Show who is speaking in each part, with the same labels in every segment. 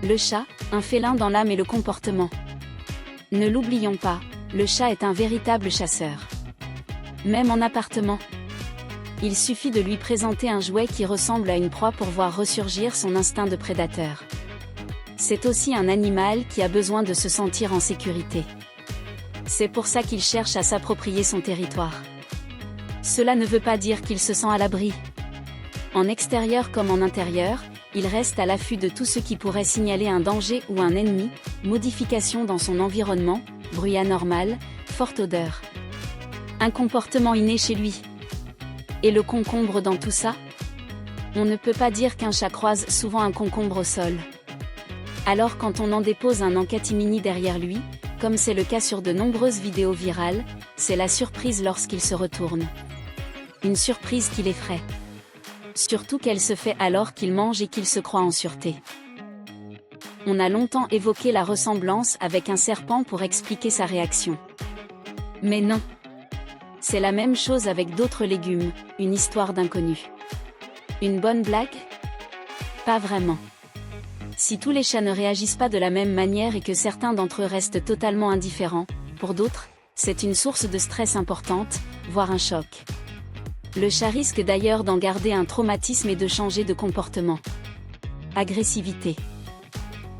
Speaker 1: Le chat, un félin dans l'âme et le comportement. Ne l'oublions pas, le chat est un véritable chasseur. Même en appartement. Il suffit de lui présenter un jouet qui ressemble à une proie pour voir ressurgir son instinct de prédateur. C'est aussi un animal qui a besoin de se sentir en sécurité. C'est pour ça qu'il cherche à s'approprier son territoire. Cela ne veut pas dire qu'il se sent à l'abri. En extérieur comme en intérieur, il reste à l'affût de tout ce qui pourrait signaler un danger ou un ennemi, modification dans son environnement, bruit anormal, forte odeur. Un comportement inné chez lui. Et le concombre dans tout ça? On ne peut pas dire qu'un chat croise souvent un concombre au sol. Alors quand on en dépose un en catimini derrière lui, comme c'est le cas sur de nombreuses vidéos virales, c'est la surprise lorsqu'il se retourne. Une surprise qui l'effraie. Surtout qu'elle se fait alors qu'il mange et qu'il se croit en sûreté. On a longtemps évoqué la ressemblance avec un serpent pour expliquer sa réaction. Mais non. C'est la même chose avec d'autres légumes, une histoire d'inconnu. Une bonne blague? Pas vraiment. Si tous les chats ne réagissent pas de la même manière et que certains d'entre eux restent totalement indifférents, pour d'autres, c'est une source de stress importante, voire un choc. Le chat risque d'ailleurs d'en garder un traumatisme et de changer de comportement. Agressivité.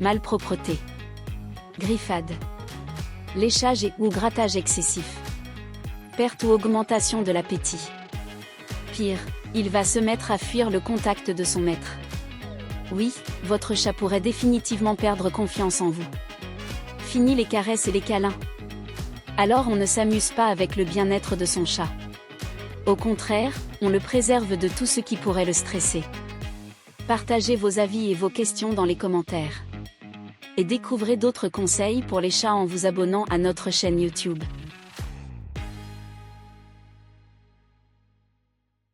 Speaker 1: Malpropreté. Griffade. Léchage ou grattage excessif. Perte ou augmentation de l'appétit. Pire, il va se mettre à fuir le contact de son maître. Oui, votre chat pourrait définitivement perdre confiance en vous. Fini les caresses et les câlins. Alors on ne s'amuse pas avec le bien-être de son chat. Au contraire, on le préserve de tout ce qui pourrait le stresser. Partagez vos avis et vos questions dans les commentaires. Et découvrez d'autres conseils pour les chats en vous abonnant à notre chaîne YouTube.